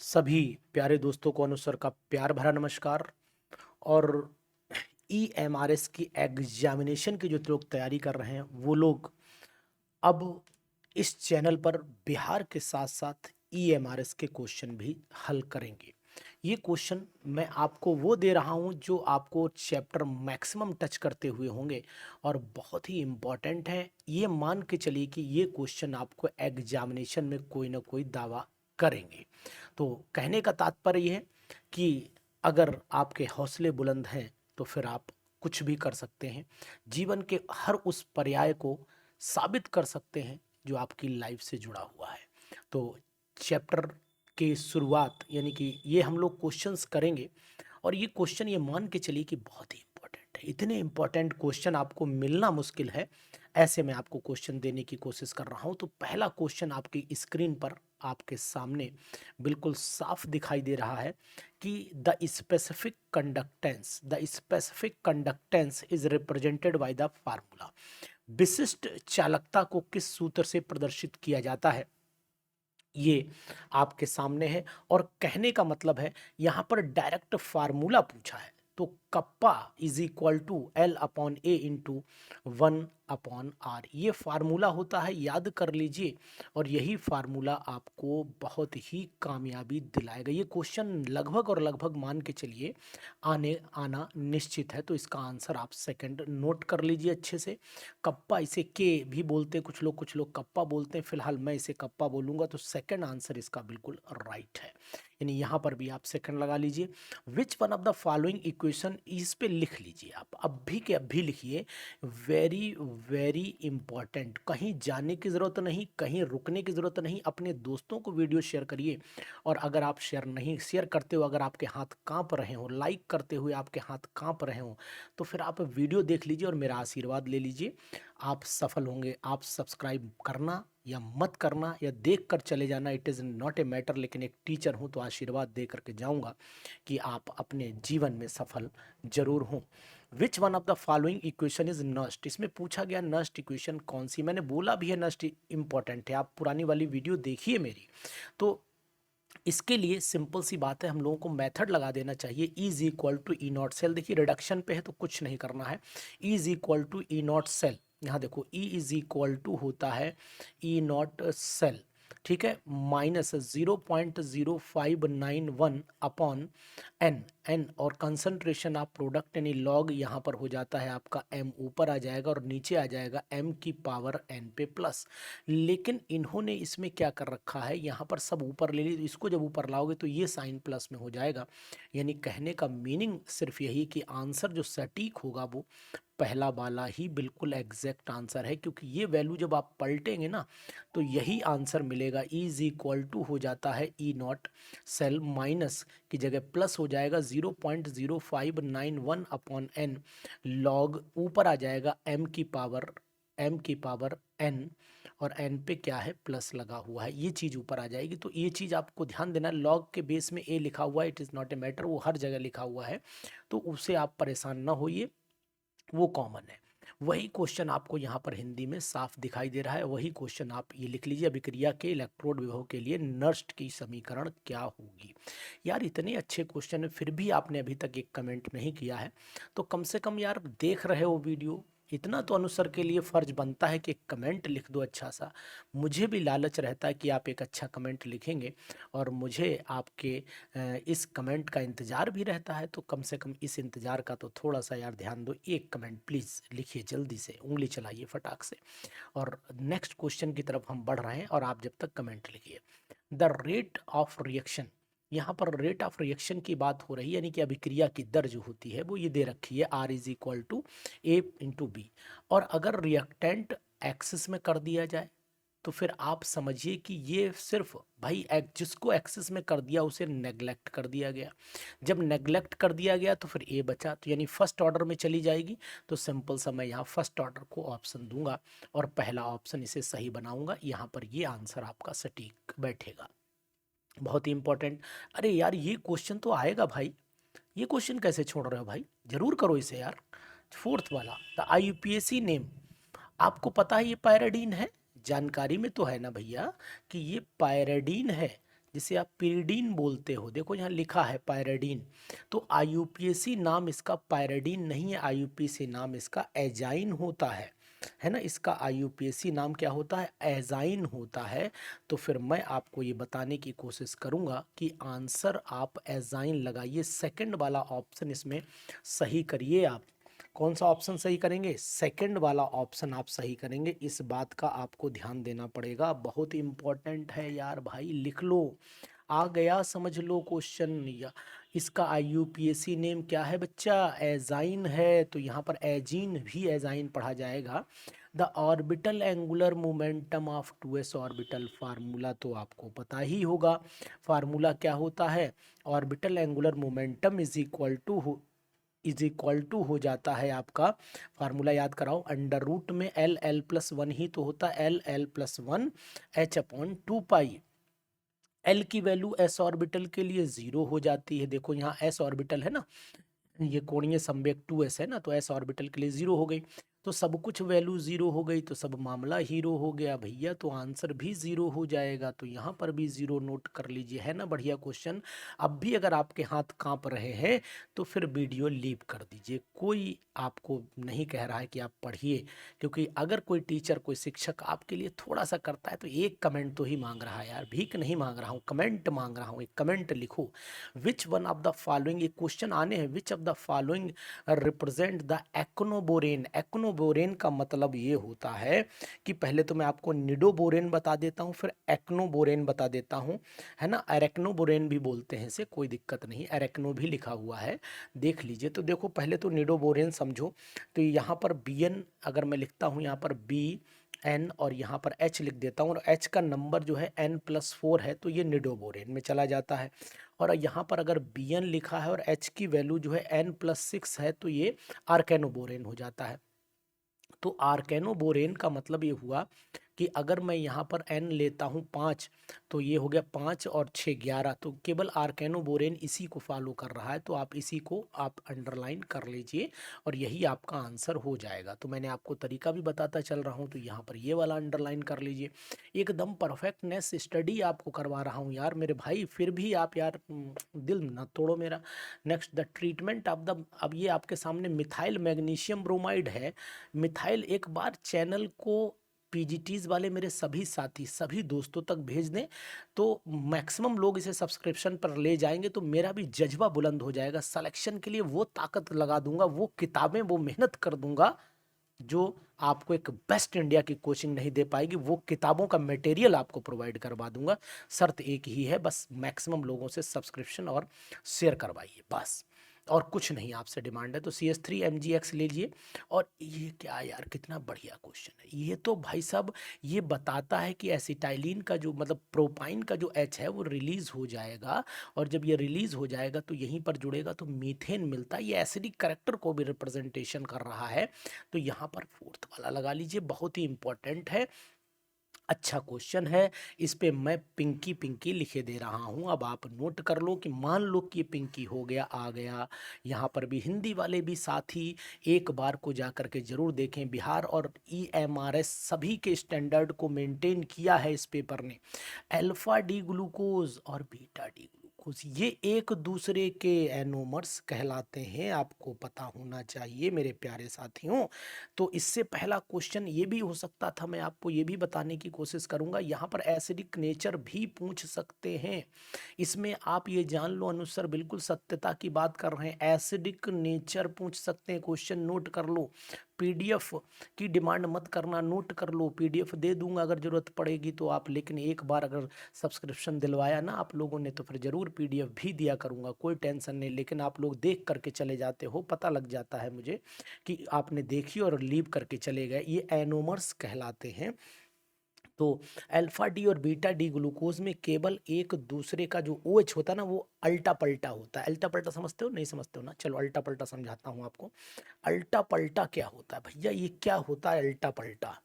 सभी प्यारे दोस्तों को अनुसर का प्यार भरा नमस्कार। और ईएमआरएस की एग्जामिनेशन की जो लोग तैयारी कर रहे हैं वो लोग अब इस चैनल पर बिहार के साथ साथ ईएमआरएस के क्वेश्चन भी हल करेंगे। ये क्वेश्चन मैं आपको वो दे रहा हूँ जो आपको चैप्टर मैक्सिमम टच करते हुए होंगे और बहुत ही इम्पॉर्टेंट है। ये मान के चलिए कि ये क्वेश्चन आपको एग्जामिनेशन में कोई ना कोई दावा करेंगे। तो कहने का तात्पर्य ये है कि अगर आपके हौसले बुलंद हैं तो फिर आप कुछ भी कर सकते हैं। जीवन के हर उस पर्याय को साबित कर सकते हैं जो आपकी लाइफ से जुड़ा हुआ है। तो चैप्टर की शुरुआत यानी कि ये हम लोग क्वेश्चंस करेंगे और ये क्वेश्चन ये मान के चलिए कि बहुत ही इंपॉर्टेंट है। इतने इंपॉर्टेंट क्वेश्चन आपको मिलना मुश्किल है, ऐसे में आपको क्वेश्चन देने की कोशिश कर रहा हूँ। तो पहला क्वेश्चन आपकी स्क्रीन पर आपके सामने बिल्कुल साफ दिखाई दे रहा है कि the specific conductance is represented by the formula. विशिष्ट चालकता को किस सूत्र से प्रदर्शित किया जाता है, ये आपके सामने है। और कहने का मतलब है यहां पर डायरेक्ट फार्मूला पूछा है तो kappa is equal to L upon A into 1/r, ये फार्मूला होता है, याद कर लीजिए। और यही फार्मूला आपको बहुत ही कामयाबी दिलाएगा। ये क्वेश्चन लगभग और लगभग मान के चलिए आना निश्चित है। तो इसका आंसर आप सेकंड नोट कर लीजिए अच्छे से। कप्पा, इसे के भी बोलते हैं कुछ लोग कप्पा बोलते हैं, फिलहाल मैं इसे कप्पा बोलूंगा। तो सेकंड आंसर इसका बिल्कुल राइट है, यानी यहां पर भी आप सेकंड लगा लीजिए। विच one of the following equation, इस पे लिख लीजिए आप, अभी के अभी लिखिए। वेरी वेरी इंपॉर्टेंट, कहीं जाने की जरूरत नहीं, कहीं रुकने की जरूरत नहीं। अपने दोस्तों को वीडियो शेयर करिए। और अगर आप शेयर करते हो, अगर आपके हाथ कांप रहे हो, लाइक करते हुए आपके हाथ कांप रहे हो, तो फिर आप वीडियो देख लीजिए और मेरा आशीर्वाद ले लीजिए। आप सफल होंगे। आप सब्सक्राइब करना या मत करना या देख कर चले जाना, it is not a matter, लेकिन एक टीचर हूँ तो आशीर्वाद दे करके जाऊँगा कि आप अपने जीवन में सफल जरूर हों। Which one of the following equation is Nernst, इसमें पूछा गया नस्ट इक्वेशन कौन सी। मैंने बोला भी है नस्ट इंपॉर्टेंट है, आप पुरानी वाली वीडियो देखिए मेरी। तो इसके लिए सिंपल सी बात है, हम लोगों को मेथड लगा देना चाहिए। E is equal to E naught cell, देखिए रिडक्शन पे है तो कुछ नहीं करना है। E is equal to E naught cell, यहाँ देखो ई इज इक्वल टू होता है ई नॉट सेल, ठीक है, माइनस 0.0591 अपॉन एन। एन और कंसंट्रेशन ऑफ प्रोडक्ट यानी लॉग यहाँ पर हो जाता है आपका एम, ऊपर आ जाएगा और नीचे आ जाएगा एम की पावर एन पे प्लस। लेकिन इन्होंने इसमें क्या कर रखा है, यहाँ पर सब ऊपर ले ली, तो इसको जब ऊपर लाओगे तो ये साइन प्लस में हो जाएगा। यानी कहने का मीनिंग सिर्फ यही कि आंसर जो सटीक होगा वो पहला वाला ही बिल्कुल एग्जैक्ट आंसर है, क्योंकि ये वैल्यू जब आप पलटेंगे ना तो यही आंसर मिलेगा। ई इज इक्वल टू हो जाता है ई नॉट सेल, माइनस की जगह प्लस हो जाएगा 0.0591 अपॉन एन, लॉग ऊपर आ जाएगा एम की पावर एन, और एन पे क्या है प्लस लगा हुआ है, ये चीज़ ऊपर आ जाएगी। तो ये चीज़ आपको ध्यान देना, लॉग के बेस में ए लिखा हुआ है, it is not a matter, वो हर जगह लिखा हुआ है, तो उससे आप परेशान ना होइए, वो कॉमन है। वही क्वेश्चन आपको यहाँ पर हिंदी में साफ दिखाई दे रहा है, वही क्वेश्चन आप ये लिख लीजिए। अभिक्रिया के इलेक्ट्रोड विभव के लिए नष्ट की समीकरण क्या होगी। यार इतने अच्छे क्वेश्चन है फिर भी आपने अभी तक एक कमेंट नहीं किया है, तो कम से कम यार देख रहे हो वीडियो, इतना तो अनुसर के लिए फर्ज बनता है कि एक कमेंट लिख दो अच्छा सा। मुझे भी लालच रहता है कि आप एक अच्छा कमेंट लिखेंगे और मुझे आपके इस कमेंट का इंतज़ार भी रहता है। तो कम से कम इस इंतज़ार का तो थोड़ा सा यार ध्यान दो, एक कमेंट प्लीज़ लिखिए, जल्दी से उंगली चलाइए फटाक से। और नेक्स्ट क्वेश्चन की तरफ हम बढ़ रहे हैं और आप जब तक कमेंट लिखिए। द रेट ऑफ रिएक्शन, यहाँ पर रेट ऑफ रिएक्शन की बात हो रही है, यानी कि अभिक्रिया की दर जो होती है वो ये दे रखी है, R is equal to A into B. और अगर रिएक्टेंट एक्सिस में कर दिया जाए तो फिर आप समझिए कि ये सिर्फ भाई जिसको एक्सिस में कर दिया उसे नेग्लेक्ट कर दिया गया। जब नेग्लेक्ट कर दिया गया तो फिर ए बचा, तो यानी फर्स्ट ऑर्डर में चली जाएगी। तो सिंपल सा मैं यहाँ फर्स्ट ऑर्डर को ऑप्शन दूंगा और पहला ऑप्शन इसे सही बनाऊंगा, यहाँ पर ये आंसर आपका सटीक बैठेगा। बहुत ही इंपॉर्टेंट। अरे यार ये क्वेश्चन तो आएगा भाई, ये क्वेश्चन कैसे छोड़ रहे हो भाई, जरूर करो इसे यार। फोर्थ वाला, द आईयूपीएसी नेम, आपको पता है ये पायराडीन है, जानकारी में तो है ना भैया कि ये पायराडीन है। जिसे आप pyridine बोलते हो, देखो यहाँ लिखा है pyridine, तो IUPAC नाम इसका pyridine नहीं है, IUPAC नाम इसका एजाइन होता है ना। इसका IUPAC नाम क्या होता है, एजाइन होता है। तो फिर मैं आपको ये बताने की कोशिश करूंगा कि आंसर आप एजाइन लगाइए, सेकंड वाला ऑप्शन इसमें सही करिए आप। कौन सा ऑप्शन सही करेंगे, सेकंड वाला ऑप्शन आप सही करेंगे, इस बात का आपको ध्यान देना पड़ेगा, बहुत इंपॉर्टेंट है यार भाई, लिख लो, आ गया समझ लो क्वेश्चन। या इसका IUPAC नेम क्या है बच्चा, एजाइन है, तो यहाँ पर एजीन भी एजाइन पढ़ा जाएगा। The orbital angular momentum of 2s orbital, formula तो आपको पता ही होगा, फार्मूला क्या होता है, orbital angular momentum is equal to हो जाता है आपका, फार्मूला याद कराओ, अंडर रूट में L+1 ही तो होता है, L+1 H/2 पाई। L की वैल्यू s ऑर्बिटल के लिए 0 हो जाती है, देखो यहाँ s ऑर्बिटल है ना, ये कोणीय संवेग 2s है ना, तो s ऑर्बिटल के लिए 0 हो गई, तो सब कुछ वैल्यू 0 हो गई, तो सब मामला हीरो हो गया भैया, तो आंसर भी 0 हो जाएगा, तो यहाँ पर भी 0 नोट कर लीजिए, है ना बढ़िया क्वेश्चन। अब भी अगर आपके हाथ कांप रहे हैं तो फिर वीडियो लीव कर दीजिए, कोई आपको नहीं कह रहा है कि आप पढ़िए, क्योंकि अगर कोई टीचर कोई शिक्षक आपके लिए थोड़ा सा करता है तो एक कमेंट तो ही मांग रहा है यार, भीख नहीं मांग रहा हूँ, कमेंट मांग रहा हूँ, एक कमेंट लिखो। Which one of the following, एक क्वेश्चन आने हैं, which of the following represent the एक्नोबोरेन। एक्नोबोरेन का मतलब ये होता है कि पहले तो मैं आपको निडोबोरेन बता देता हूँ, फिर एक्नोबोरेन बता देता हूँ, है ना, एरेक्नोबोरेन भी बोलते हैं इसे, कोई दिक्कत नहीं, एरेक्नो भी लिखा हुआ है, देख लीजिए। तो देखो पहले तो निडोबोरेन समझो, तो यहाँ पर BN अगर मैं लिखता हूँ, यहाँ पर BN और यहाँ पर H लिख देता हूँ, और H का नंबर जो है N+4 है, तो ये निडोबोरेन में चला जाता है। और यहाँ पर अगर BN लिखा है और H की वैल्यू जो है N+6 है, तो ये आर्केनोबोरेन हो जाता है। तो आर्केनोबोरेन का मतलब ये हुआ कि अगर मैं यहाँ पर N लेता हूँ 5, तो ये हो गया 5 और 6 11, तो केवल आर्केनोबोरेन इसी को फॉलो कर रहा है, तो आप इसी को आप अंडरलाइन कर लीजिए और यही आपका आंसर हो जाएगा। तो मैंने आपको तरीका भी बताता चल रहा हूँ, तो यहाँ पर ये वाला अंडरलाइन कर लीजिए, एकदम परफेक्टनेस स्टडी आपको करवा रहा हूँ यार मेरे भाई, फिर भी आप यार दिल ना तोड़ो मेरा। Next the treatment of the, अब ये आपके सामने मिथाइल मैग्नीशियम ब्रोमाइड है। मिथाइल, एक बार चैनल को PGTs वाले मेरे सभी साथी सभी दोस्तों तक भेज दें, तो मैक्सिमम लोग इसे सब्सक्रिप्शन पर ले जाएंगे, तो मेरा भी जज्बा बुलंद हो जाएगा, सिलेक्शन के लिए वो ताकत लगा दूंगा, वो किताबें वो मेहनत कर दूंगा जो आपको एक बेस्ट इंडिया की कोचिंग नहीं दे पाएगी, वो किताबों का मटेरियल आपको प्रोवाइड करवा दूंगा। शर्त एक ही है, बस मैक्सिमम लोगों से सब्सक्रिप्शन और शेयर करवाइए, बस और कुछ नहीं आपसे डिमांड है। तो CS3MgX लीजिए। और ये क्या यार, कितना बढ़िया क्वेश्चन है ये, तो भाई साहब ये बताता है कि एसिटाइलिन का जो मतलब प्रोपाइन का जो H है वो रिलीज हो जाएगा, और जब ये रिलीज हो जाएगा तो यहीं पर जुड़ेगा तो मीथेन मिलता है, ये एसिडिक करेक्टर को भी रिप्रेजेंटेशन कर रहा है। तो यहाँ पर फोर्थ वाला लगा लीजिए, बहुत ही इंपॉर्टेंट है, अच्छा क्वेश्चन है, इस पे मैं पिंकी पिंकी लिखे दे रहा हूं, अब आप नोट कर लो कि मान लो कि पिंकी हो गया, आ गया। यहाँ पर भी हिंदी वाले भी साथी एक बार को जा करके जरूर देखें, बिहार और EMRS सभी के स्टैंडर्ड को मेंटेन किया है इस पेपर ने। अल्फा डी ग्लूकोज और बीटा डी ग्लूकोज ये एक दूसरे के एनोमर्स कहलाते हैं, आपको पता होना चाहिए मेरे प्यारे साथियों। तो इससे पहला क्वेश्चन ये भी हो सकता था, मैं आपको ये भी बताने की कोशिश करूंगा, यहाँ पर एसिडिक नेचर भी पूछ सकते हैं, इसमें आप ये जान लो अनुसार बिल्कुल सत्यता की बात कर रहे हैं, एसिडिक नेचर पूछ सकते हैं, क्वेश्चन नोट कर लो। PDF की डिमांड मत करना, नोट कर लो, PDF दे दूंगा अगर जरूरत पड़ेगी तो आप, लेकिन एक बार अगर सब्सक्रिप्शन दिलवाया ना आप लोगों ने तो फिर जरूर PDF भी दिया करूंगा, कोई टेंशन नहीं, लेकिन आप लोग देख करके चले जाते हो, पता लग जाता है मुझे कि आपने देखी और लीव करके चले गए, ये एनोमर्स कहलाते हैं। तो अल्फा डी और बीटा डी ग्लूकोज में केवल एक दूसरे का जो OH होता है ना, वो अल्टा पल्टा होता है। अल्टा पल्टा समझते हो, नहीं समझते हो ना, चलो अल्टा पल्टा समझाता हूँ आपको। अल्टा पल्टा क्या होता है भैया, ये क्या होता है अल्टा पल्टा,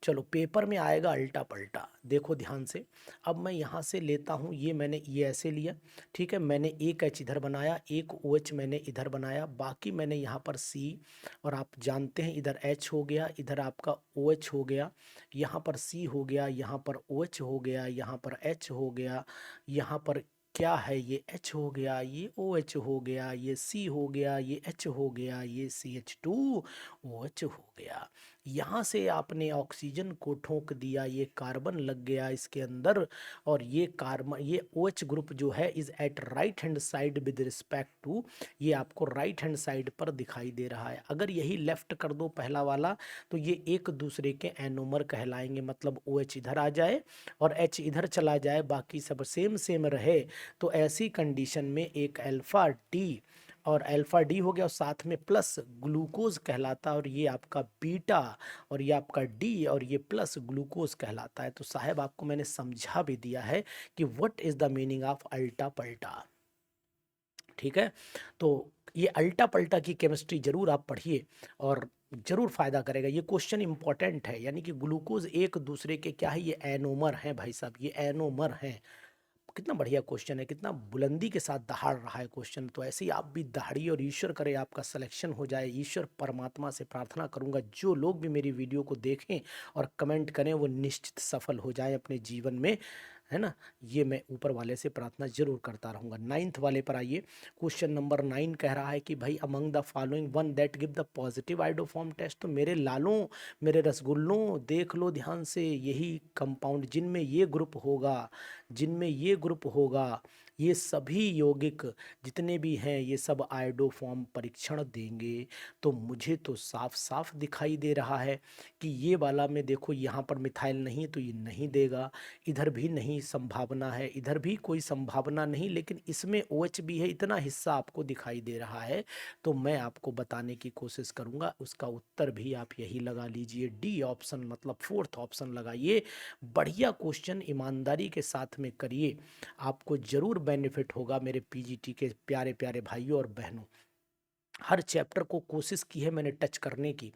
चलो पेपर में आएगा अल्टा पल्टा, देखो ध्यान से। अब मैं यहाँ से लेता हूँ, ये मैंने ये ऐसे लिया, ठीक है, मैंने एक एच इधर बनाया, एक ओ एच मैंने इधर बनाया, बाकी मैंने यहाँ पर सी, और आप जानते हैं इधर एच हो गया, इधर आपका ओ एच हो गया, यहाँ पर सी हो गया, यहाँ पर ओ एच हो गया, यहाँ पर एच हो गया, यहाँ पर क्या है, ये एच हो गया, ये ओ एच हो गया, ये सी हो गया, ये एच हो गया, ये C H two O H हो गया। यहाँ से आपने ऑक्सीजन को ठोक दिया, ये कार्बन लग गया इसके अंदर, और ये कार्बन, ये ओ एच ग्रुप जो है is at right hand side with respect to, ये आपको राइट हैंड साइड पर दिखाई दे रहा है। अगर यही लेफ्ट कर दो पहला वाला, तो ये एक दूसरे के एनोमर कहलाएंगे, मतलब ओ एच इधर आ जाए और एच इधर चला जाए, बाकी सब सेम सेम रहे, तो ऐसी कंडीशन में एक अल्फा डी, और अल्फा डी हो गया और साथ में प्लस ग्लूकोज कहलाता है, और ये आपका बीटा, और ये आपका डी, और ये प्लस ग्लूकोज कहलाता है। तो साहब आपको मैंने समझा भी दिया है कि what is the meaning of अल्टा पल्टा, ठीक है। तो ये अल्टा पल्टा की केमिस्ट्री जरूर आप पढ़िए और जरूर फायदा करेगा। ये क्वेश्चन इंपॉर्टेंट है, यानी कि ग्लूकोज एक दूसरे के क्या है, ये एनोमर हैं भाई साहब, ये एनोमर हैं। कितना बढ़िया क्वेश्चन है, कितना बुलंदी के साथ दहाड़ रहा है क्वेश्चन। तो ऐसे ही आप भी दहाड़िए और ईश्वर करे आपका सिलेक्शन हो जाए। ईश्वर परमात्मा से प्रार्थना करूंगा जो लोग भी मेरी वीडियो को देखें और कमेंट करें वो निश्चित सफल हो जाए अपने जीवन में, है ना। ये मैं ऊपर वाले से प्रार्थना जरूर करता रहूँगा। 9th वाले पर आइए। क्वेश्चन नंबर 9 कह रहा है कि भाई among the following one that give the positive iodoform test. तो मेरे लालों, मेरे रसगुल्लों, देख लो ध्यान से, यही कंपाउंड जिनमें ये ग्रुप होगा, जिनमें ये ग्रुप होगा, ये सभी यौगिक जितने भी हैं ये सब आयोडोफॉर्म परीक्षण देंगे। तो मुझे तो साफ साफ दिखाई दे रहा है कि ये वाला में देखो, यहाँ पर मिथाइल नहीं तो ये नहीं देगा, इधर भी नहीं संभावना है, इधर भी कोई संभावना नहीं, लेकिन इसमें ओ एच भी है, इतना हिस्सा आपको दिखाई दे रहा है। तो मैं आपको बताने की कोशिश करूंगा, उसका उत्तर भी आप यही लगा लीजिए, डी ऑप्शन, मतलब 4th ऑप्शन लगाइए। बढ़िया क्वेश्चन, ईमानदारी के साथ में करिए, आपको जरूर बेनिफिट होगा मेरे पीजीटी के प्यारे प्यारे भाइयों और बहनों। हर चैप्टर को कोशिश की है मैंने टच करने की,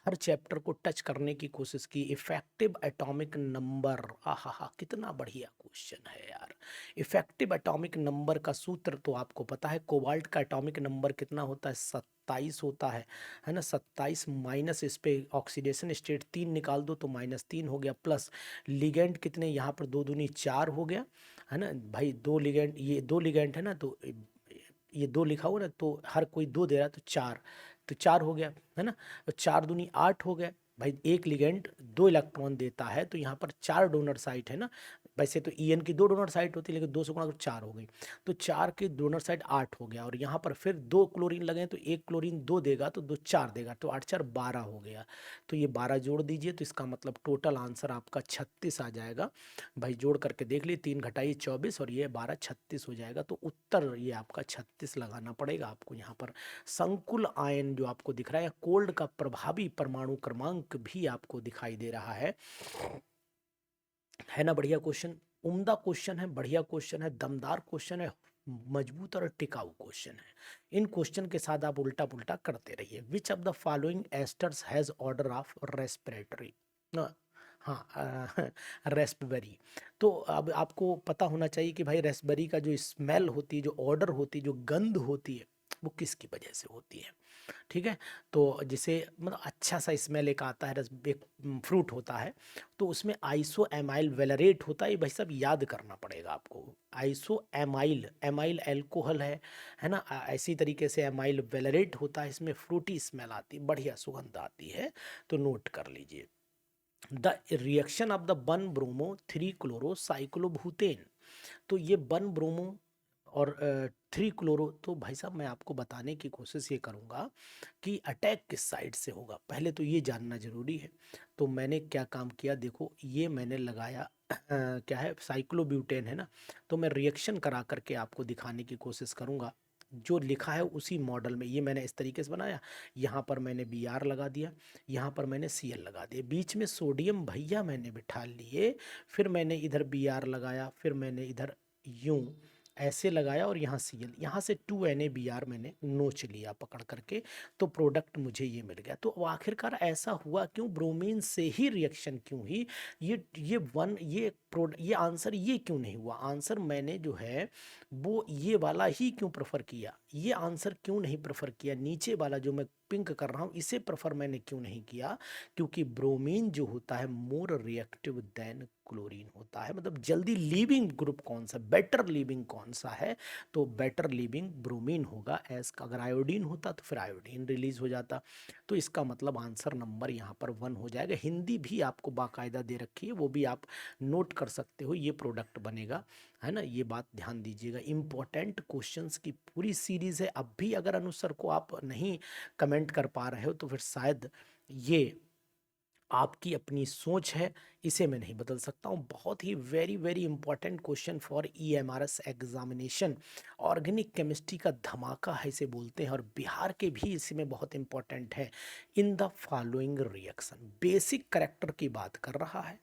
हर चैप्टर को टच करने की कोशिश की। इफेक्टिव एटॉमिक नंबर, आहा कितना बढ़िया क्वेश्चन है यार। इफेक्टिव एटॉमिक नंबर का सूत्र तो आपको पता है, कोबाल्ट का एटॉमिक नंबर कितना होता है, 27 होता है ना। 27 माइनस इस पे ऑक्सीडेशन स्टेट 3 निकाल दो तो -3 हो गया, प्लस लिगेंड कितने, यहाँ पर 2 दूनी 4 हो गया, है ना भाई। 2 लिगेंड, ये 2 लिगेंड है ना, तो ये 2 लिखा हुआ ना, तो हर कोई 2 दे रहा है, तो 4, तो 4 हो गया, है ना। और 4 दूनी 8 हो गया भाई। एक लिगेंड 2 इलेक्ट्रॉन देता है, तो यहाँ पर 4 डोनर साइट है ना। वैसे तो ईएन की 2 डोनर साइट होती है, लेकिन 2 से गुणा 4 हो गई, तो 4 की डोनर साइट 8 हो गया। और यहाँ पर फिर 2 क्लोरीन लगे, तो एक क्लोरीन 2 देगा, तो 2 4 देगा, तो 8 4 12 हो गया। तो ये 12 जोड़ दीजिए, तो इसका मतलब टोटल आंसर आपका 36 आ जाएगा भाई। जोड़ करके देख लीजिए, 3 घटाइए 24 और ये 12 36 हो जाएगा। तो उत्तर ये आपका 36 लगाना पड़ेगा आपको। यहाँ पर संकुल आयन जो आपको दिख रहा है, कोल्ड का प्रभावी परमाणु क्रमांक भी आपको दिखाई दे रहा है ना। बढ़िया क्वेश्चन, उम्दा क्वेश्चन है, बढ़िया क्वेश्चन है, दमदार क्वेश्चन है, मजबूत और टिकाऊ क्वेश्चन है। इन क्वेश्चन के साथ आप उल्टा पुल्टा करते रहिए। विच of the following asters has order of respiratory, हाँ रेस्पबेरी। तो अब आपको पता होना चाहिए कि भाई रेस्पबेरी का जो स्मेल होती है, जो ऑर्डर होती है, जो गंध होती है, वो किसकी वजह से होती है, ठीक है। तो जिसे मतलब अच्छा सा स्मेल एक आता है, एक फ्रूट होता है, तो उसमें आइसो एमाइल वेलरेट होता है। ये भाई सब याद करना पड़ेगा आपको। आइसो एमाइल, एमाइल एल्कोहल है ना। ऐसी तरीके से एमाइल वेलरेट होता है, इसमें फ्रूटी स्मेल आती है, बढ़िया सुगंध आती है, तो नोट कर लीजिए। The reaction of the 1 bromo 3 chloro cyclobutane. तो ये 1 ब्रोमो और 3 क्लोरो, तो भाई साहब मैं आपको बताने की कोशिश ये करूँगा कि अटैक किस साइड से होगा, पहले तो ये जानना जरूरी है। तो मैंने क्या काम किया, देखो ये मैंने लगाया क्या है, साइक्लोब्यूटेन है ना। तो मैं रिएक्शन करा करके आपको दिखाने की कोशिश करूँगा, जो लिखा है उसी मॉडल में। ये मैंने इस तरीके से बनाया, यहाँ पर मैंने Br लगा दिया, यहाँ पर मैंने Cl लगा दिया, बीच में सोडियम भैया मैंने बिठा लिए, फिर मैंने इधर Br लगाया, फिर मैंने इधर यूं ऐसे लगाया और यहाँ Cl, यहाँ से 2NaBr मैंने नोच लिया पकड़ करके, तो प्रोडक्ट मुझे ये मिल गया। तो आखिरकार ऐसा हुआ क्यों, ब्रोमीन से ही रिएक्शन क्यों हुई, ये आंसर ये क्यों नहीं हुआ, आंसर मैंने जो है वो ये वाला ही क्यों प्रेफर किया, ये आंसर क्यों नहीं प्रेफर किया, नीचे वाला जो मैं पिंक कर रहा हूँ इसे प्रेफर मैंने क्यों नहीं किया, क्योंकि ब्रोमीन जो होता है मोर रिएक्टिव देन क्लोरीन होता है, मतलब जल्दी लीविंग ग्रुप कौन सा, बेटर लीविंग कौन सा है, तो बेटर लीविंग ब्रोमीन होगा। एस अगर आयोडीन होता तो फिर आयोडीन रिलीज हो जाता। तो इसका मतलब आंसर नंबर यहाँ पर 1 हो जाएगा। हिंदी भी आपको बाकायदा दे रखी है, वो भी आप नोट कर सकते हो, ये प्रोडक्ट बनेगा, है ना, ये बात ध्यान दीजिएगा। इंपॉर्टेंट क्वेश्चंस की पूरी सीरीज है। अब भी अगर अनुसार को आप नहीं कमेंट कर पा रहे हो तो फिर शायद ये आपकी अपनी सोच है, इसे मैं नहीं बदल सकता हूँ। बहुत ही very very important question for EMRS examination, organic chemistry का धमाका है इसे बोलते हैं, और बिहार के भी इसमें बहुत इंपॉर्टेंट है। इन the following reaction, basic character की बात कर रहा है,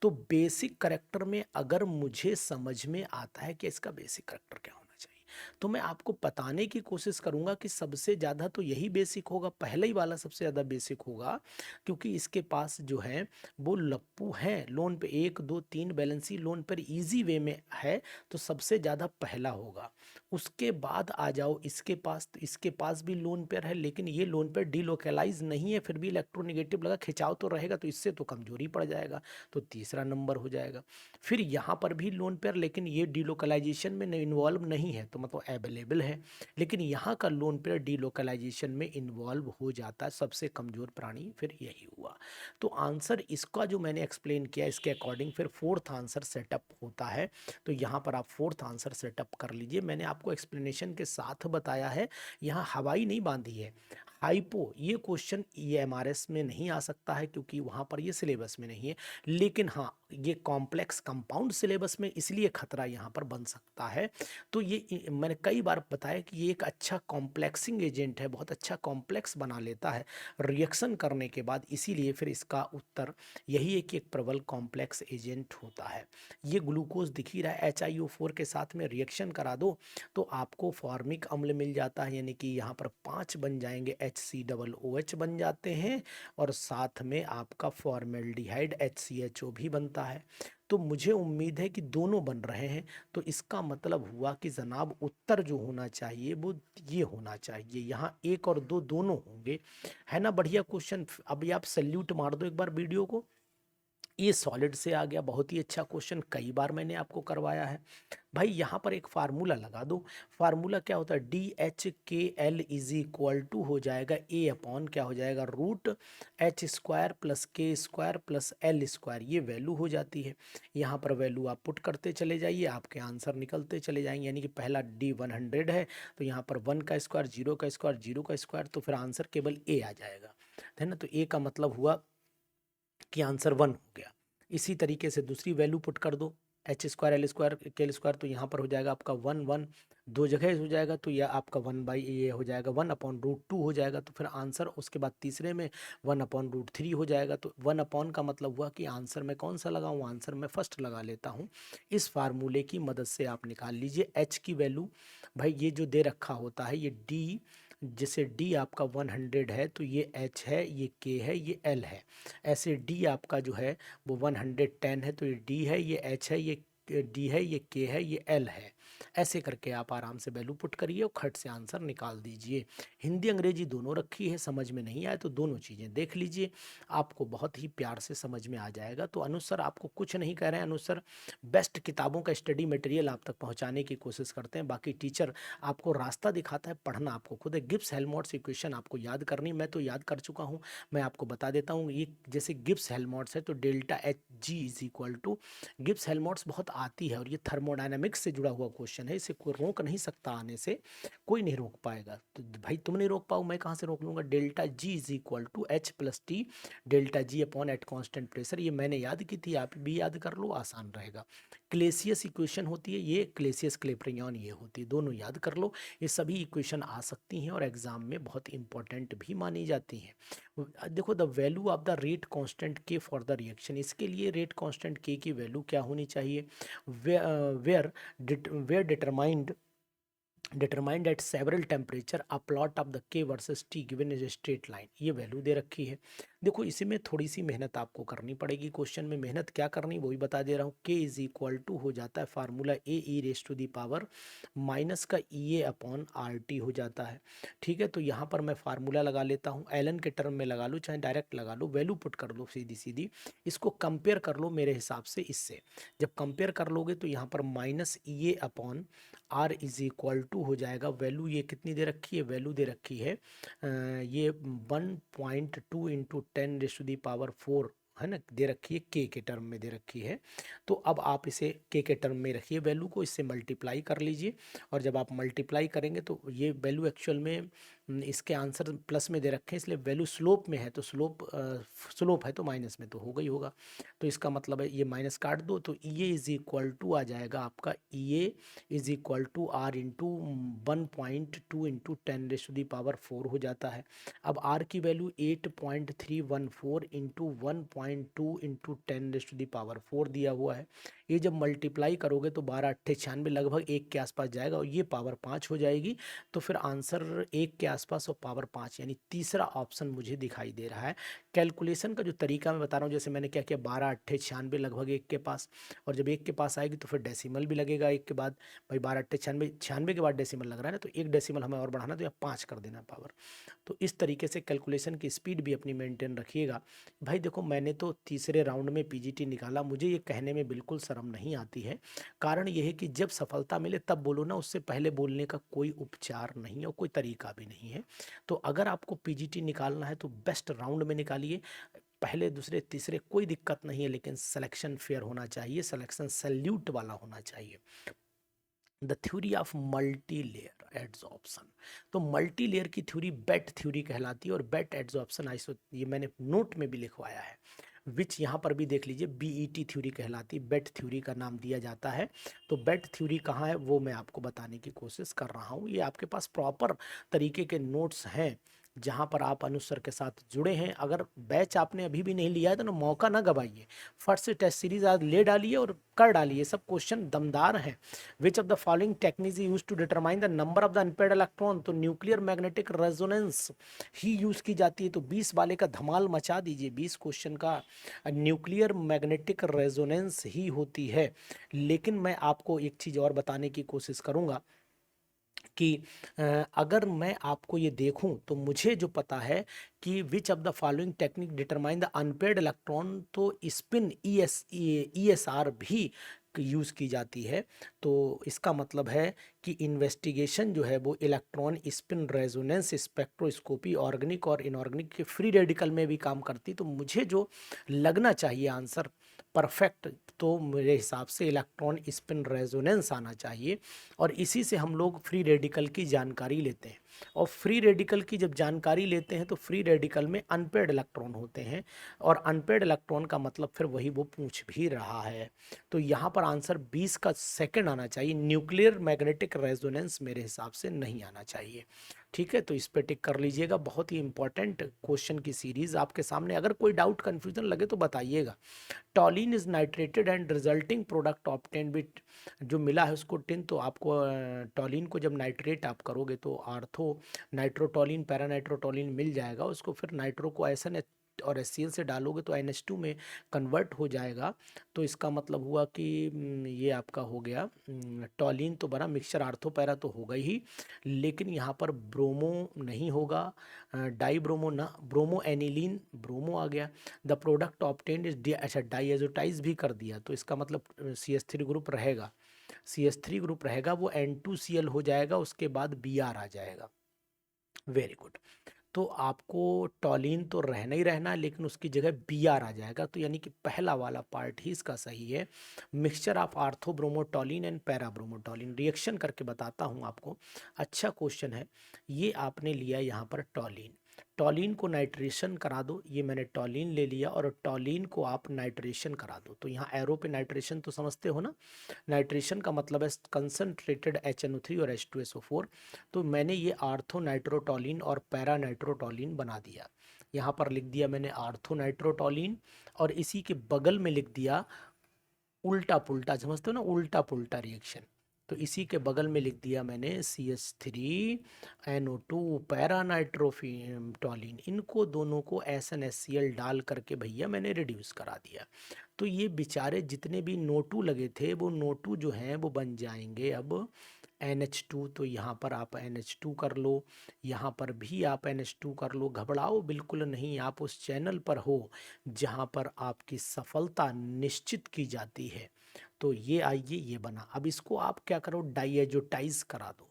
तो बेसिक करेक्टर में अगर मुझे समझ में आता है कि इसका बेसिक करेक्टर क्या होना चाहिए, तो मैं आपको बताने की कोशिश करूंगा कि सबसे ज़्यादा तो यही बेसिक होगा, पहले ही वाला सबसे ज़्यादा बेसिक होगा, क्योंकि इसके पास जो है वो लप्पू हैं लोन पे, 1 2 3 बैलेंसी लोन पर इजी वे में है, तो सबसे ज़्यादा पहला होगा। उसके बाद आ जाओ इसके पास, तो इसके पास भी लोन पेयर है, लेकिन ये लोन पेयर डीलोकलाइज नहीं है, फिर भी इलेक्ट्रोनेगेटिव लगा, खिंचाव तो रहेगा, तो इससे तो कमजोरी पड़ जाएगा, तो तीसरा नंबर हो जाएगा। फिर यहाँ पर भी लोन पेयर, लेकिन ये डीलोकलाइजेशन में इन्वॉल्व नहीं है, तो मतलब अवेलेबल है, लेकिन यहाँ का लोन पेयर डीलोकलाइजेशन में इन्वॉल्व हो जाता है, सबसे कमजोर प्राणी फिर यही हुआ। तो आंसर इसका जो मैंने एक्सप्लेन किया इसके अकॉर्डिंग फिर फोर्थ आंसर सेटअप होता है। तो यहाँ पर आप फोर्थ आंसर सेटअप कर लीजिए, मैंने आपको एक्सप्लेनेशन के साथ बताया है, यहाँ हवाई नहीं बांधी है। हाइपो ये क्वेश्चन EMRS में नहीं आ सकता है, क्योंकि वहाँ पर ये सिलेबस में नहीं है, लेकिन हाँ ये कॉम्प्लेक्स कंपाउंड सिलेबस में, इसलिए खतरा यहाँ पर बन सकता है। तो ये मैंने कई बार बताया कि ये एक अच्छा कॉम्प्लेक्सिंग एजेंट है, बहुत अच्छा कॉम्प्लेक्स बना लेता है रिएक्शन करने के बाद, इसीलिए फिर इसका उत्तर यही है कि एक प्रबल कॉम्प्लेक्स एजेंट होता है। ये ग्लूकोज दिख ही रहा है, HiO4 के साथ में रिएक्शन करा दो तो आपको फॉर्मिक अम्ल मिल जाता है, यानी कि यहाँ पर 5 बन जाएंगे, HCOOH बन जाते हैं, और साथ में आपका फॉर्मेल्डिहाइड HCHO भी बनता है। तो मुझे उम्मीद है कि दोनों बन रहे हैं, तो इसका मतलब हुआ कि जनाब उत्तर जो होना चाहिए वो ये होना चाहिए, यहाँ 1 और 2 दोनों होंगे, है ना। बढ़िया क्वेश्चन, अभी आप सल्यूट मार दो एक बार वीडियो को, ये सॉलिड से आ गया, बहुत ही अच्छा क्वेश्चन, कई बार मैंने आपको करवाया है। भाई यहाँ पर एक फार्मूला लगा दो, फार्मूला क्या होता है, DHKL इज इक्वल टू हो जाएगा A अपॉन क्या हो जाएगा, √H² + K² + L², ये वैल्यू हो जाती है। यहाँ पर वैल्यू आप पुट करते चले जाइए, आपके आंसर निकलते चले जाएंगे, यानी कि पहला D 100 है, तो यहाँ पर 1 का स्क्वायर, 0 का स्क्वायर, 0 का स्क्वायर, तो फिर आंसर केवल A आ जाएगा, है ना। तो A का मतलब हुआ कि आंसर 1 हो गया। इसी तरीके से दूसरी वैल्यू पुट कर दो, H² L² KL², तो यहाँ पर हो जाएगा आपका 1 दो जगह हो जाएगा, तो यह आपका 1 ये हो जाएगा 1/√2 हो जाएगा, तो फिर आंसर उसके बाद तीसरे में 1/√3 हो जाएगा। तो 1 का मतलब हुआ कि आंसर में कौन सा लगाऊं, आंसर में फर्स्ट लगा लेता हूं। इस फार्मूले की मदद से आप निकाल लीजिए H की वैल्यू, भाई ये जो दे रखा होता है ये D, जैसे D आपका 100 है तो ये H है, ये K है, ये L है। ऐसे D आपका जो है वो 110 है, तो ये D है, ये H है, ये D है, ये K है, ये L है। ऐसे करके आप आराम से वैल्यू पुट करिए और खट से आंसर निकाल दीजिए। हिंदी अंग्रेजी दोनों रखी है, समझ में नहीं आए तो दोनों चीज़ें देख लीजिए, आपको बहुत ही प्यार से समझ में आ जाएगा। तो अनुसार आपको कुछ नहीं कह रहे हैं, अनुसार बेस्ट किताबों का स्टडी मटेरियल आप तक पहुंचाने की कोशिश करते हैं, बाकी टीचर आपको रास्ता दिखाता है, पढ़ना आपको खुद है। गिब्स हेल्महोल्ट्ज इक्वेशन आपको याद करनी, मैं तो याद कर चुका हूँ, मैं आपको बता देता हूँ। ये जैसे गिब्स हेल्महोल्ट्ज है तो ΔHg is equal to, Gibbs Helmholtz बहुत आती है और ये थर्मोडायनामिक्स से जुड़ा हुआ क्वेश्चन है, इसे कोई रोक नहीं सकता आने से, कोई नहीं रोक पाएगा। तो भाई तुम नहीं रोक पाओ, मैं कहाँ से रोक लूंगा। ΔG is equal to H + T ΔG upon at constant pressure, ये मैंने याद की थी, आप भी याद कर लो, आसान रहेगा। क्लेसियस इक्वेशन होती है, ये क्लेसियस क्लेप्रियन ये होती है, दोनों याद कर लो। ये सभी इक्वेशन आ सकती हैं और एग्जाम में बहुत इंपॉर्टेंट भी मानी जाती हैं। देखो, the value of the rate constant के फॉर द रिएक्शन, इसके लिए रेट कांस्टेंट के की वैल्यू क्या होनी चाहिए? Where determined at several temperature a plot of the k versus t given as a straight line, ये वैल्यू दे रखी है। देखो, इसी में थोड़ी सी मेहनत आपको करनी पड़ेगी। क्वेश्चन में मेहनत क्या करनी वो भी बता दे रहा हूँ। k इज इक्वल टू हो जाता है formula A E raise to the power minus का E A upon R T हो जाता है। ठीक है, तो यहाँ पर मैं फार्मूला लगा लेता हूँ, एलन के टर्म में लगा लूँ चाहे डायरेक्ट लगा लो, वैल्यू पुट कर लो सीधी सीधी। इसको कंपेयर कर लो मेरे हिसाब से इससे, जब कंपेयर कर लोगे तो यहाँ पर minus E A upon R is equal to हो जाएगा, वैल्यू ये कितनी दे रखी है, वैल्यू दे रखी है ये 1.2 इंटू 10⁻⁴ है ना, दे रखी है के टर्म में दे रखी है। तो अब आप इसे के टर्म में रखिए वैल्यू को, इससे मल्टीप्लाई कर लीजिए, और जब आप मल्टीप्लाई करेंगे तो ये वैल्यू एक्चुअल में इसके आंसर प्लस में दे रखे हैं, इसलिए वैल्यू स्लोप में है, तो स्लोप है तो माइनस में तो होगा ही होगा। तो इसका मतलब है ये माइनस काट दो, तो E A is equal to आ जाएगा आपका, E A is equal to R into 1.2 into 10⁻⁴ हो जाता है। अब आर की वैल्यू 8.314 इंटू 1.2 इंटू 10⁻⁴ दिया हुआ है। ये जब मल्टीप्लाई करोगे तो 12×8 = 96, लगभग 1 के आसपास जाएगा, और ये पावर 5 हो जाएगी। तो फिर आंसर 1 के आसपास और पावर 5, यानी तीसरा ऑप्शन मुझे दिखाई दे रहा है। कैलकुलेशन का जो तरीका मैं बता रहा हूँ, जैसे मैंने क्या किया, 12×8 = 96 लगभग 1 के पास, और जब 1 के पास आएगी तो फिर डेसिमल भी लगेगा 1 के बाद। भाई 12×8 = 96 के बाद डेसिमल लग रहा है ना, तो 1 डेसिमल हमें और बढ़ाना, तो यहाँ 5 कर देना पावर। तो इस तरीके से कैलकुलेशन की स्पीड भी अपनी मेंटेन रखिएगा। भाई देखो, मैंने तो तीसरे राउंड में पीजीटी निकाला, मुझे ये कहने में बिल्कुल शर्म नहीं आती है। कारण ये है कि जब सफलता मिले तब बोलो ना, उससे पहले बोलने का कोई उपचार नहीं है और कोई तरीका भी नहीं है। तो अगर आपको पीजीटी निकालना है तो बेस्ट राउंड में निकालिए, पहले दूसरे तीसरे कोई दिक्कत नहीं है, लेकिन सिलेक्शन फेयर होना चाहिए, सिलेक्शन सैल्यूट वाला होना चाहिए। The theory of multi layer adsorption, तो मल्टी लेयर की थ्योरी बेट थ्योरी कहलाती है, और बेट एड्सॉर्प्शन आइसो ये मैंने नोट में भी लिखवाया है, विच यहाँ पर भी देख लीजिए बीईटी थ्योरी कहलाती है, बेट थ्योरी का नाम दिया जाता है। तो बेट थ्योरी कहाँ है वो मैं आपको बताने की कोशिश कर रहा हूँ। ये आपके पास प्रॉपर तरीके के नोट्स हैं जहाँ पर आप अनुसर के साथ जुड़े हैं। अगर बैच आपने अभी भी नहीं लिया है तो ना, मौका ना गवाइए, फट से टेस्ट सीरीज आज ले डालिए और कर डालिए, सब क्वेश्चन दमदार हैं। Which of the following technique use to determine the number of the unpaired electron, तो न्यूक्लियर मैग्नेटिक रेजोनेंस ही यूज की जाती है। तो 20 वाले का धमाल मचा दीजिए, 20 क्वेश्चन का न्यूक्लियर मैग्नेटिक रेजोनेंस ही होती है। लेकिन मैं आपको एक चीज और बताने की कोशिश करूंगा कि अगर मैं आपको ये देखूं तो मुझे जो पता है कि विच of the following technique determine the unpaired electron, तो स्पिन ESR भी यूज़ की जाती है। तो इसका मतलब है कि इन्वेस्टिगेशन जो है वो electron spin resonance spectroscopy organic और इनऑर्गेनिक के फ्री रेडिकल में भी काम करती। तो मुझे जो लगना चाहिए आंसर परफेक्ट, तो मेरे हिसाब से इलेक्ट्रॉन स्पिन रेजोनेंस आना चाहिए, और इसी से हम लोग फ्री रेडिकल की जानकारी लेते हैं। और फ्री रेडिकल की जब जानकारी लेते हैं तो फ्री रेडिकल में अनपेयर्ड इलेक्ट्रॉन होते हैं, और अनपेयर्ड इलेक्ट्रॉन का मतलब फिर वही वो पूछ भी रहा है। तो यहाँ पर आंसर 20 का सेकंड आना चाहिए, न्यूक्लियर मैग्नेटिक रेजोनेंस मेरे हिसाब से नहीं आना चाहिए। ठीक है, तो इस पे टिक कर लीजिएगा। बहुत ही इंपॉर्टेंट क्वेश्चन की सीरीज आपके सामने, अगर कोई डाउट कंफ्यूजन लगे तो बताइएगा। टॉलिन is नाइट्रेटेड and resulting product obtained with, जो मिला है उसको टिन, तो आपको टॉलिन को जब नाइट्रेट आप करोगे तो आर्थो नाइट्रोटॉलिन पैरानाइट्रोटॉलिन मिल जाएगा, उसको फिर नाइट्रो को एसएन और HCl से डालोगे तो NH2 में कन्वर्ट हो जाएगा। तो इसका मतलब हुआ कि ये आपका हो गया टॉलिन, तो बना मिक्सचर आर्थो पैरा तो होगा ही, लेकिन यहाँ पर ब्रोमो नहीं होगा, डाई ब्रोमो ना, ब्रोमो एनिलीन ब्रोमो आ गया। द प्रोडक्ट ऑब्टेन्ड इज, अच्छा डाईएजोटाइज भी कर दिया, तो इसका मतलब CH3 ग्रुप रहेगा, CH3 ग्रुप रहेगा, वो N2Cl हो जाएगा, उसके बाद Br आ जाएगा। Very good. तो आपको टॉलिन तो रहना ही रहना, लेकिन उसकी जगह Br आ जाएगा, तो यानी कि पहला वाला पार्ट ही इसका सही है। मिक्सचर ऑफ आर्थोब्रोमोटॉलिन एंड पैराब्रोमोटॉलिन, रिएक्शन करके बताता हूँ आपको, अच्छा क्वेश्चन है ये। आपने लिया यहाँ पर टॉलिन, टॉलीन को नाइट्रेशन करा दो, ये मैंने टॉलीन ले लिया और टॉलीन को आप नाइट्रेशन करा दो। तो यहाँ एरो पे नाइट्रेशन तो समझते हो ना, नाइट्रेशन का मतलब है कंसनट्रेटेड HNO3 और H2SO4। तो मैंने ये आर्थो नाइट्रोटॉलीन और पैरा नाइट्रोटॉलीन बना दिया। यहाँ पर लिख दिया मैंने आर्थो नाइट्रोटॉलीन, और इसी के बगल में लिख दिया उल्टा पुल्टा, समझते हो ना, उल्टा पुल्टा रिएक्शन। तो इसी के बगल में लिख दिया मैंने CH3NO2 पैरा नाइट्रोटॉलीन। इनको दोनों को SnHCl डाल करके भैया मैंने रिड्यूस करा दिया। तो ये बेचारे जितने भी NO2 लगे थे वो NO2 जो हैं वो बन जाएंगे अब NH2। तो यहाँ पर आप NH2 कर लो, यहाँ पर भी आप NH2 कर लो। घबराओ बिल्कुल नहीं, आप उस चैनल पर हो जहाँ पर आपकी सफलता निश्चित की जाती है। तो ये आइए, ये बना। अब इसको आप क्या करो, डाइएजोटाइज करा दो।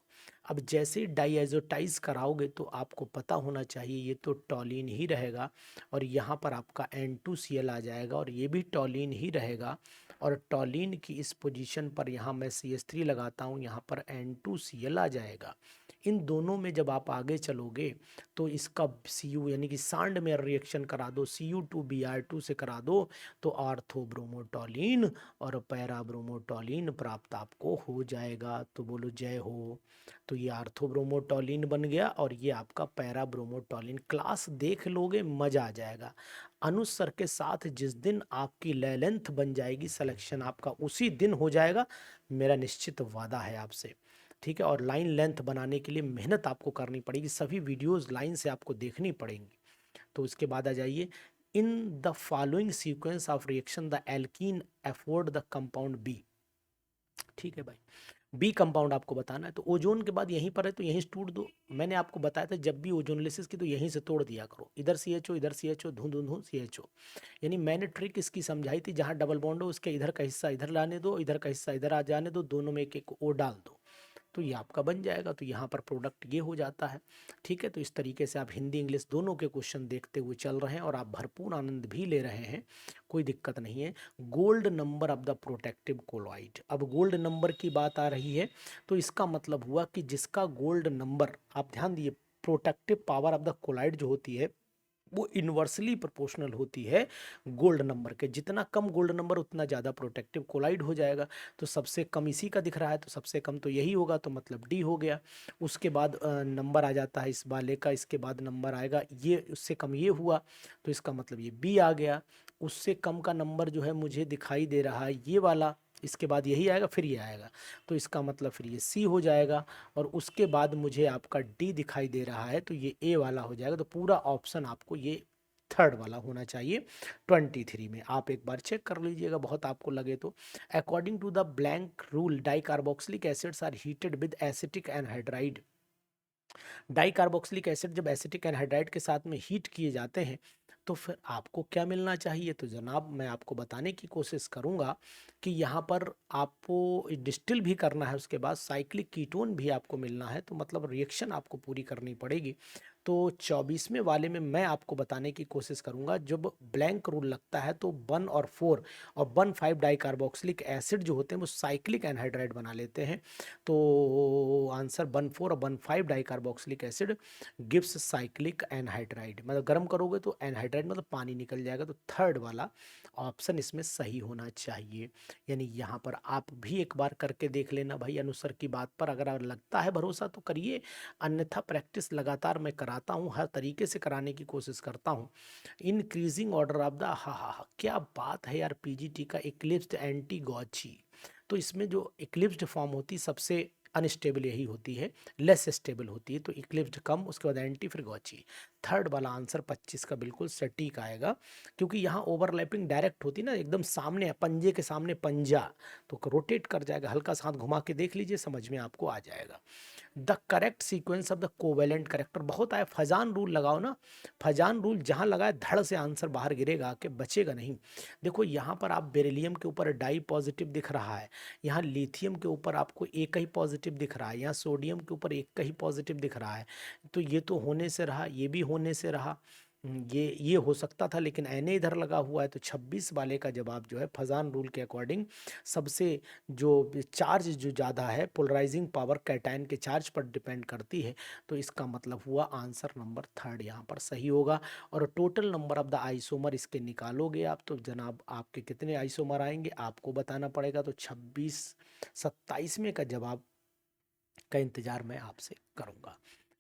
अब जैसे डाइएजोटाइज कराओगे तो आपको पता होना चाहिए ये तो टॉलीन ही रहेगा, और यहाँ पर आपका N2Cl आ जाएगा, और ये भी टॉलीन ही रहेगा। और टॉलीन की इस पोजीशन पर यहाँ मैं CH3 लगाता हूँ, यहाँ पर N2Cl आ जाएगा। इन दोनों में जब आप आगे चलोगे तो इसका Cu यानी कि सांड में रिएक्शन करा दो, Cu2Br2 से करा दो, तो आर्थोब्रोमोटॉलीन और पैराब्रोमोटॉलीन प्राप्त आपको हो जाएगा। तो बोलो जय हो। तो ये आर्थोब्रोमोटॉलीन बन गया, और ये आपका पैराब्रोमोटॉलीन। क्लास देख लोगे मजा आ जाएगा। अनुस्वर के साथ जिस दिन आपकी लेंथ बन जाएगी, सिलेक्शन आपका उसी दिन हो जाएगा, मेरा निश्चित वादा है आपसे। ठीक है, और लाइन लेंथ बनाने के लिए मेहनत आपको करनी पड़ेगी, सभी वीडियोस लाइन से आपको देखनी पड़ेंगी। तो उसके बाद आ जाइए, in the following sequence of reaction the alkene afford the compound B. ठीक है भाई, बी कंपाउंड आपको बताना है। तो ओजोन के बाद यहीं पर है तो यहीं से टूट दो। मैंने आपको बताया था जब भी ओजोनलिसिस की तो यहीं से तोड़ दिया करो, इधर CHO इधर CHO, धू धू धू CHO। यानी मैंने ट्रिक इसकी समझाई थी, जहाँ डबल बॉन्ड हो उसके इधर का हिस्सा इधर लाने दो, इधर का हिस्सा इधर आ जाने दो, दोनों में एक एक O डाल दो, तो ये आपका बन जाएगा। तो यहाँ पर प्रोडक्ट ये हो जाता है। ठीक है, तो इस तरीके से आप हिंदी इंग्लिश दोनों के क्वेश्चन देखते हुए चल रहे हैं, और आप भरपूर आनंद भी ले रहे हैं, कोई दिक्कत नहीं है। Gold number of the protective colloid, अब गोल्ड नंबर की बात आ रही है, तो इसका मतलब हुआ कि जिसका गोल्ड नंबर, आप ध्यान दिए, protective power of the colloid जो होती है वो इन्वर्सली प्रोपोर्शनल होती है गोल्ड नंबर के। जितना कम गोल्ड नंबर उतना ज़्यादा प्रोटेक्टिव कोलाइड हो जाएगा। तो सबसे कम इसी का दिख रहा है, तो सबसे कम तो यही होगा, तो मतलब डी हो गया। उसके बाद नंबर आ जाता है इस वाले का, इसके बाद नंबर आएगा ये, उससे कम ये हुआ, तो इसका मतलब ये बी आ गया। उससे कम का नंबर जो है मुझे दिखाई दे रहा है ये वाला, इसके बाद यही आएगा, फिर ये आएगा, तो इसका मतलब फिर ये सी हो जाएगा। और उसके बाद मुझे आपका डी दिखाई दे रहा है, तो ये ए वाला हो जाएगा। तो पूरा ऑप्शन आपको ये थर्ड वाला होना चाहिए 23 में। आप एक बार चेक कर लीजिएगा, बहुत आपको लगे तो। According to the Blanc rule, dicarboxylic acids are heated with acetic anhydride. Dicarboxylic acid जब एसिटिक एनहाइड्राइड के साथ में हीट किए जाते हैं तो फिर आपको क्या मिलना चाहिए, तो जनाब मैं आपको बताने की कोशिश करूंगा कि यहाँ पर आपको डिस्टिल भी करना है, उसके बाद साइक्लिक कीटोन भी आपको मिलना है, तो मतलब रिएक्शन आपको पूरी करनी पड़ेगी। तो 24वें वाले में मैं आपको बताने की कोशिश करूंगा, जब ब्लैंक रूल लगता है तो 1 और 4 और 1,5 डाइकार्बोक्सिलिक एसिड जो होते हैं वो साइक्लिक एनहाइड्राइड बना लेते हैं। तो आंसर 1,4 और 1,5 dicarboxylic acid gives cyclic anhydride. मतलब गर्म करोगे तो एनहाइड्राइड मतलब पानी निकल जाएगा, तो थर्ड वाला ऑप्शन इसमें सही होना चाहिए। यानी यहाँ पर आप भी एक बार करके देख लेना भाई, अनुसर की बात पर अगर लगता है भरोसा तो करिए, अन्यथा प्रैक्टिस लगातार मैं कराता हूँ, हर तरीके से कराने की कोशिश करता हूँ। इंक्रीजिंग ऑर्डर ऑफ द, हा क्या बात है यार, पीजीटी का इक्लिप्स्ड एंटी गॉची। तो इसमें जो इक्लिप्स्ड फॉर्म होती है सबसे अनस्टेबल यही होती है, लेस स्टेबल होती है। तो इक्लिप्स्ड कम, उसके बाद एंटी, फिर गॉची। थर्ड वाला आंसर 25 का बिल्कुल सटीक आएगा, क्योंकि यहाँ ओवरलैपिंग डायरेक्ट होती ना, एकदम सामने, पंजे के सामने पंजा, तो रोटेट कर जाएगा। हल्का सा हाथ घुमा के देख लीजिए, समझ में आपको आ जाएगा। The correct sequence of the covalent character, बहुत आया, फजान रूल लगाओ ना, फजान रूल जहां लगाए धड़ से आंसर बाहर गिरेगा, के बचेगा नहीं। देखो यहाँ पर आप बेरिलियम के ऊपर डाई पॉजिटिव दिख रहा है, यहाँ लिथियम के ऊपर आपको एक ही पॉजिटिव दिख रहा है, यहाँ सोडियम के ऊपर एक ही पॉजिटिव दिख रहा है, तो ये तो होने से रहा, ये भी होने से रहा। ये हो सकता था, लेकिन Na इधर लगा हुआ है, तो 26 वाले का जवाब जो है फजान रूल के अकॉर्डिंग सबसे जो चार्ज जो ज़्यादा है, पोलराइजिंग पावर कैटायन के चार्ज पर डिपेंड करती है, तो इसका मतलब हुआ आंसर नंबर थर्ड यहाँ पर सही होगा। और total number of the isomer इसके निकालोगे आप, तो जनाब आपके कितने आइसोमर आएंगे आपको बताना पड़ेगा। तो 26 27 में का जवाब का इंतजार मैं आपसे करूंगा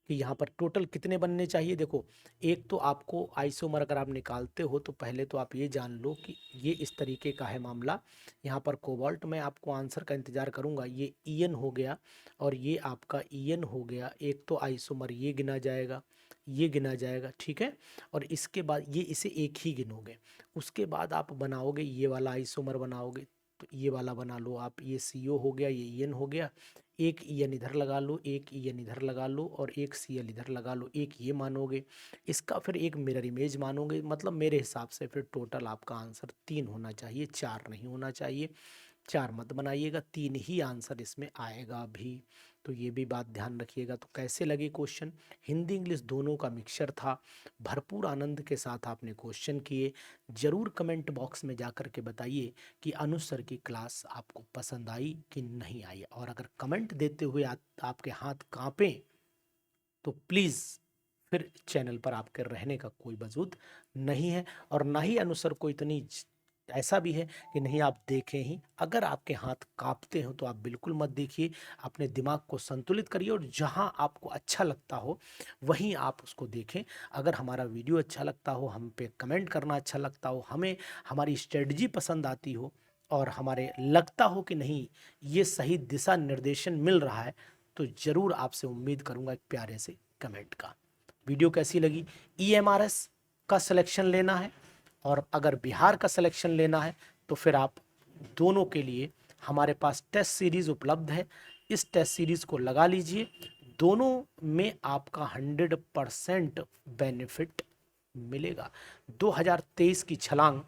कि यहाँ पर टोटल कितने बनने चाहिए। देखो, एक तो आपको आइसोमर अगर आप निकालते हो तो पहले तो आप ये जान लो कि ये इस तरीके का है मामला। यहाँ पर कोबाल्ट में आपको आंसर का इंतजार करूंगा, ये ईएन हो गया और ये आपका ईएन हो गया। एक तो आइसोमर ये गिना जाएगा, ये गिना जाएगा, ठीक है। और इसके बाद ये इसे एक ही गिनोगे, उसके बाद आप बनाओगे ये वाला आइसोमर बनाओगे, तो ये वाला बना लो आप, ये CO हो गया, ये ईएन हो गया, एक ईएन इधर लगा लो, एक ईएन इधर लगा लो और एक Cl इधर लगा लो, एक ये मानोगे, इसका फिर एक मिरर इमेज मानोगे। मतलब मेरे हिसाब से फिर टोटल आपका आंसर 3 होना चाहिए, 4 नहीं होना चाहिए। 4 मत बनाइएगा, 3 ही आंसर इसमें आएगा भी, तो ये भी बात ध्यान रखिएगा। तो कैसे लगे क्वेश्चन, हिंदी इंग्लिश दोनों का मिक्सचर था, भरपूर आनंद के साथ आपने क्वेश्चन किए। जरूर कमेंट बॉक्स में जाकर के बताइए कि अनुज सर की क्लास आपको पसंद आई कि नहीं आई, और अगर कमेंट देते हुए आपके हाथ कांपे तो प्लीज़ फिर चैनल पर आपके रहने का कोई वजूद नहीं है। और ना ही अनुज सर को इतनी ऐसा भी है कि नहीं आप देखें ही। अगर आपके हाथ कांपते हो तो आप बिल्कुल मत देखिए, अपने दिमाग को संतुलित करिए और जहां आपको अच्छा लगता हो वहीं आप उसको देखें। अगर हमारा वीडियो अच्छा लगता हो, हम पे कमेंट करना अच्छा लगता हो, हमें हमारी स्ट्रेटजी पसंद आती हो और हमारे लगता हो कि नहीं ये सही दिशा निर्देशन मिल रहा है, तो ज़रूर आपसे उम्मीद करूंगा एक प्यारे से कमेंट का। वीडियो कैसी लगी, EMRS का सिलेक्शन लेना है और अगर बिहार का सिलेक्शन लेना है तो फिर आप दोनों के लिए हमारे पास टेस्ट सीरीज़ उपलब्ध है। इस टेस्ट सीरीज़ को लगा लीजिए, दोनों में आपका 100% बेनिफिट मिलेगा। 2023 की छलांग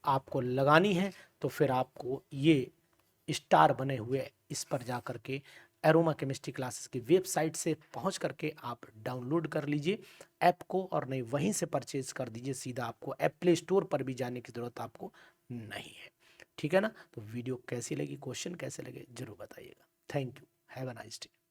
आपको लगानी है तो फिर आपको ये स्टार बने हुए इस पर जा कर के एरोमा केमिस्ट्री क्लासेस की वेबसाइट से पहुंच करके आप डाउनलोड कर लीजिए ऐप को, और नहीं वहीं से परचेज कर दीजिए सीधा, आपको ऐप प्ले स्टोर पर भी जाने की ज़रूरत आपको नहीं है। ठीक है ना। तो वीडियो कैसी लगी, क्वेश्चन कैसे लगे, जरूर बताइएगा। Thank you, have a nice day.